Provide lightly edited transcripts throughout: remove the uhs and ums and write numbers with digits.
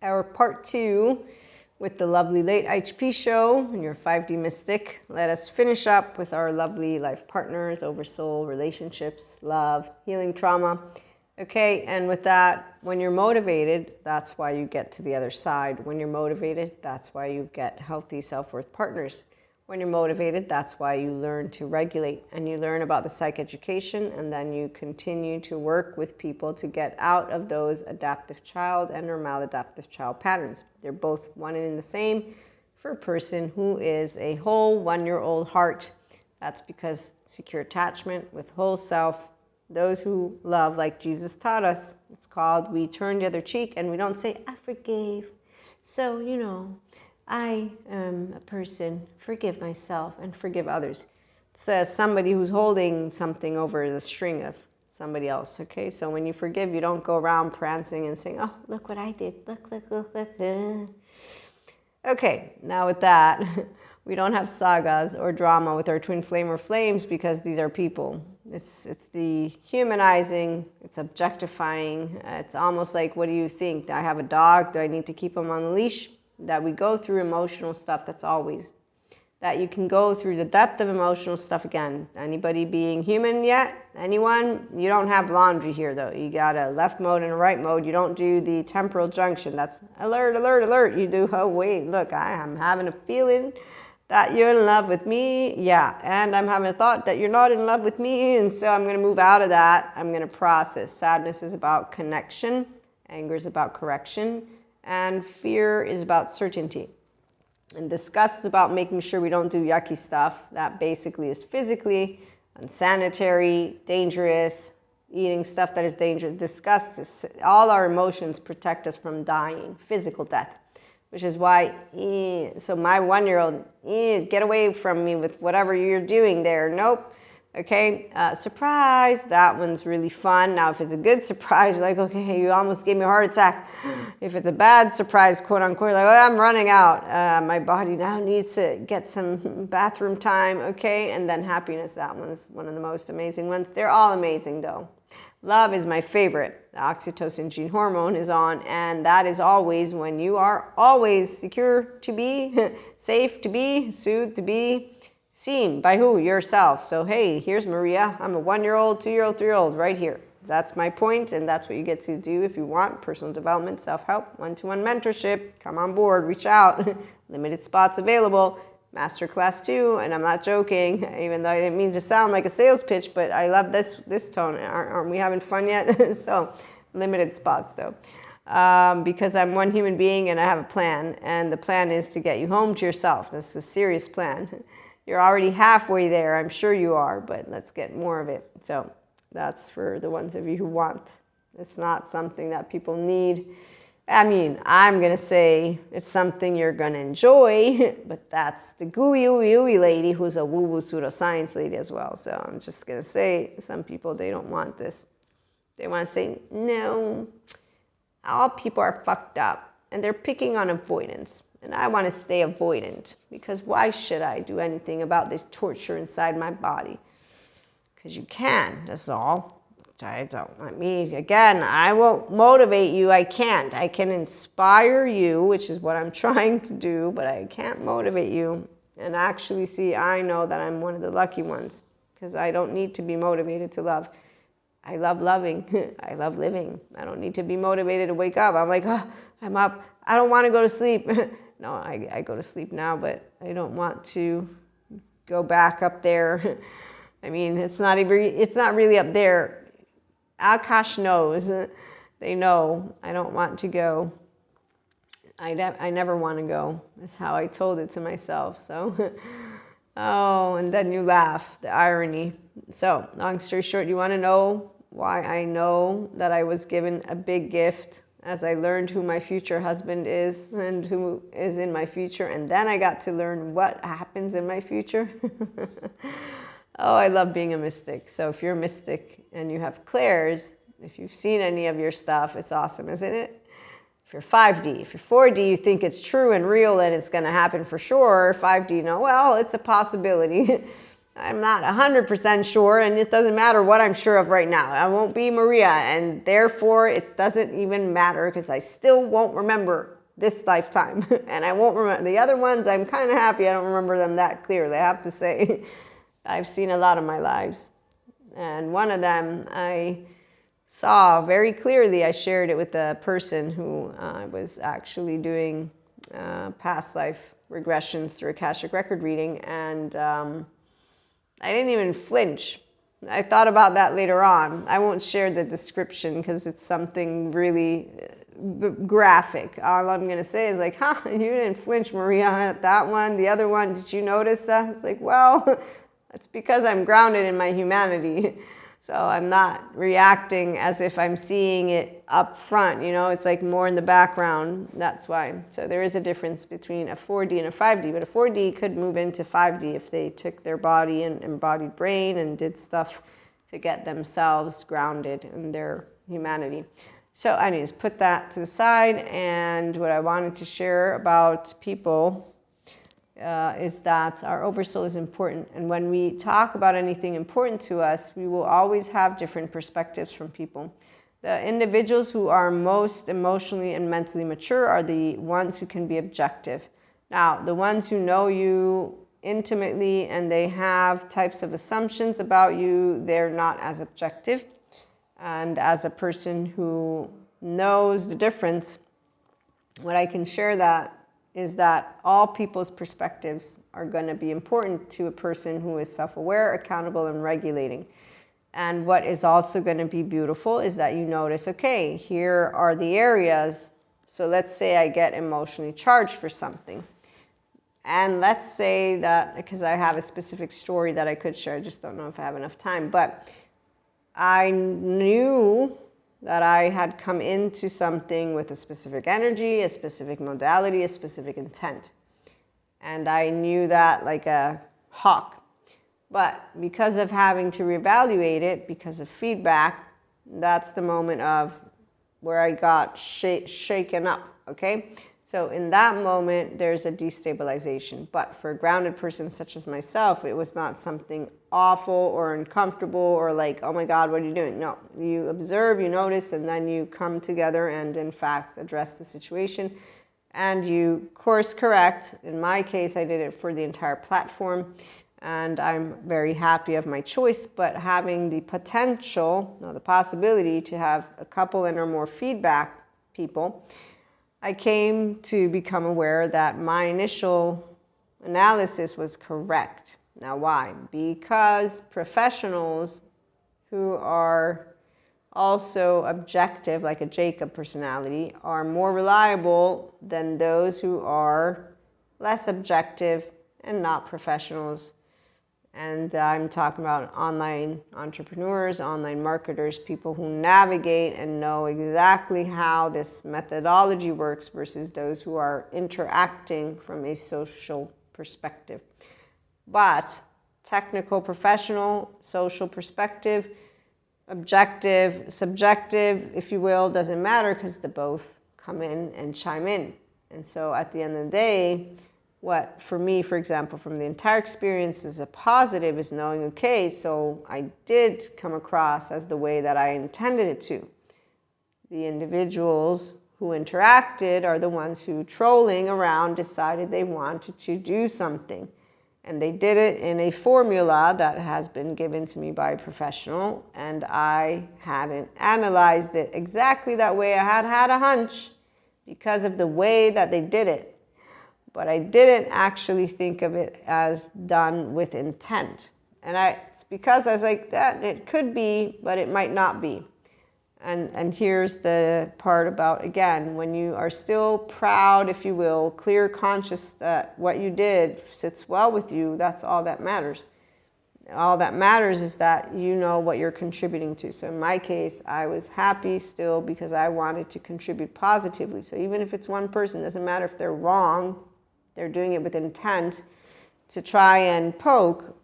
our part 2 with the lovely late IHP show and your 5D mystic. Let us finish up with our lovely life partners, oversoul, relationships, love, healing trauma. Okay, and with that, when you're motivated, that's why you get to the other side. When you're motivated, that's why you get healthy self-worth partners. When you're motivated, that's why you learn to regulate and you learn about the psychoeducation, and then you continue to work with people to get out of those adaptive child and or maladaptive child patterns. They're both one and the same for a person who is a whole 1-year-old heart. That's because secure attachment with whole self, those who love like Jesus taught us, it's called we turn the other cheek, and we don't say, I forgave. So, I am a person, forgive myself and forgive others. It says somebody who's holding something over the string of somebody else, okay? So when you forgive, you don't go around prancing and saying, oh, look what I did, look. Okay, now with that, we don't have sagas or drama with our twin flame or flames because these are people. It's the humanizing, it's objectifying, it's almost like, what do you think? I have a dog, do I need to keep him on the leash? That we go through emotional stuff, that's always. That you can go through the depth of emotional stuff again. Anybody being human yet? Anyone? You don't have laundry here though. You got a left mode and a right mode. You don't do the temporal junction. That's alert, alert, alert. You do, oh wait, look, I am having a feeling that you're in love with me. Yeah, and I'm having a thought that you're not in love with me, and so I'm going to move out of that. I'm going to process. Sadness is about connection. Anger is about correction. And fear is about certainty. And disgust is about making sure we don't do yucky stuff that basically is physically unsanitary, dangerous, eating stuff that is dangerous. Disgust is, all our emotions protect us from dying, physical death, which is why, so my 1-year-old, get away from me with whatever you're doing there. Nope. Okay, surprise, that one's really fun. Now, if it's a good surprise, you're like, okay, you almost gave me a heart attack. If it's a bad surprise, quote unquote, like, oh, I'm running out. My body now needs to get some bathroom time, okay? And then happiness, that one's one of the most amazing ones. They're all amazing, though. Love is my favorite. The oxytocin gene hormone is on, and that is always when you are always secure to be, safe to be, soothed to be, seen by who? Yourself. So, hey, here's Maria. I'm a 1-year-old, 2-year-old, 3-year-old right here. That's my point, and that's what you get to do if you want personal development, self-help, one-to-one mentorship. Come on board, reach out. Limited spots available. Masterclass 2, and I'm not joking, even though I didn't mean to sound like a sales pitch, but I love this tone. Aren't we having fun yet? So, limited spots though. Because I'm one human being and I have a plan, and the plan is to get you home to yourself. That's a serious plan. You're already halfway there, I'm sure you are, but let's get more of it. So that's for the ones of you who want. It's not something that people need. I mean, I'm going to say it's something you're going to enjoy, but that's the gooey, ooey, ooey lady who's a woo-woo pseudoscience lady as well. So I'm just going to say some people, they don't want this. They want to say, no, all people are fucked up, and they're picking on avoidance. And I want to stay avoidant, because why should I do anything about this torture inside my body? Because you can, that's all. I won't motivate you. I can't. I can inspire you, which is what I'm trying to do, but I can't motivate you. And actually, see, I know that I'm one of the lucky ones, because I don't need to be motivated to love. I love loving. I love living. I don't need to be motivated to wake up. I'm like, oh, I'm up. I don't want to go to sleep. No, I go to sleep now, but I don't want to go back up there. I mean, it's not really up there. Akash knows. They know I don't want to go. I never want to go. That's how I told it to myself. So, oh, and then you laugh, the irony. So, long story short, you want to know why I know that I was given a big gift as I learned who my future husband is and who is in my future. And then I got to learn what happens in my future. Oh, I love being a mystic. So if you're a mystic and you have clairs, if you've seen any of your stuff, it's awesome, isn't it? If you're 5D, if you're 4D, you think it's true and real and it's going to happen for sure. 5D, no, well, it's a possibility. I'm not 100% sure, and it doesn't matter what I'm sure of right now. I won't be Maria, and therefore it doesn't even matter because I still won't remember this lifetime. And I won't remember the other ones. I'm kind of happy I don't remember them that clearly, I have to say. I've seen a lot of my lives. And one of them I saw very clearly. I shared it with a person who was actually doing past life regressions through Akashic record reading, and I didn't even flinch. I thought about that later on. I won't share the description because it's something really graphic. All I'm going to say is like, you didn't flinch, Maria, at that one. The other one, did you notice that? It's like, well, that's because I'm grounded in my humanity. So I'm not reacting as if I'm seeing it up front, it's like more in the background. That's why. So there is a difference between a 4D and a 5D, but a 4D could move into 5D if they took their body and embodied brain and did stuff to get themselves grounded in their humanity. So anyways, put that to the side, and what I wanted to share about people is that our oversoul is important. And when we talk about anything important to us, we will always have different perspectives from people. The individuals who are most emotionally and mentally mature are the ones who can be objective. Now, the ones who know you intimately and they have types of assumptions about you, they're not as objective. And as a person who knows the difference, what I can share that is that all people's perspectives are going to be important to a person who is self-aware, accountable, and regulating. And what is also going to be beautiful is that you notice, okay, here are the areas. So let's say I get emotionally charged for something. And let's say that, because I have a specific story that I could share, I just don't know if I have enough time, but I knew that I had come into something with a specific energy, a specific modality, a specific intent. And I knew that like a hawk. But because of having to reevaluate it, because of feedback, that's the moment of where I got shaken up, okay? So in that moment, there's a destabilization. But for a grounded person such as myself, it was not something awful or uncomfortable or like, oh my God, what are you doing? No, you observe, you notice, and then you come together and in fact address the situation. And you course correct. In my case, I did it for the entire platform. And I'm very happy of my choice, but having the potential, the possibility to have a couple and or more feedback people, I came to become aware that my initial analysis was correct. Now, why? Because professionals who are also objective, like a Jacob personality, are more reliable than those who are less objective and not professionals. And I'm talking about online entrepreneurs, online marketers, people who navigate and know exactly how this methodology works versus those who are interacting from a social perspective. But technical, professional, social perspective, objective, subjective, if you will, doesn't matter because they both come in and chime in. And so at the end of the day, what for me, for example, from the entire experience is a positive is knowing, okay, so I did come across as the way that I intended it to. The individuals who interacted are the ones who, trolling around, decided they wanted to do something. And they did it in a formula that has been given to me by a professional, and I hadn't analyzed it exactly that way. I had a hunch because of the way that they did it. But I didn't actually think of it as done with intent. And it's because I was like, that it could be, but it might not be. And here's the part about, again, when you are still proud, if you will, clear conscious that what you did sits well with you, that's all that matters. All that matters is that you know what you're contributing to. So in my case, I was happy still because I wanted to contribute positively. So even if it's one person, it doesn't matter if they're wrong, they're doing it with intent to try and poke.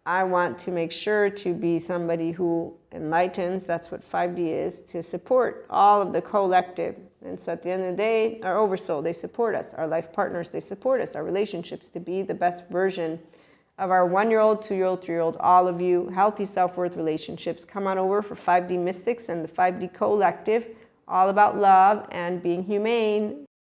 I want to make sure to be somebody who enlightens, that's what 5D is, to support all of the collective. And so at the end of the day, our oversoul, they support us. Our life partners, they support us. Our relationships, to be the best version of our 1-year-old, 2-year-old, 3-year-olds, all of you, healthy self-worth relationships. Come on over for 5D Mystics and the 5D Collective, all about love and being humane.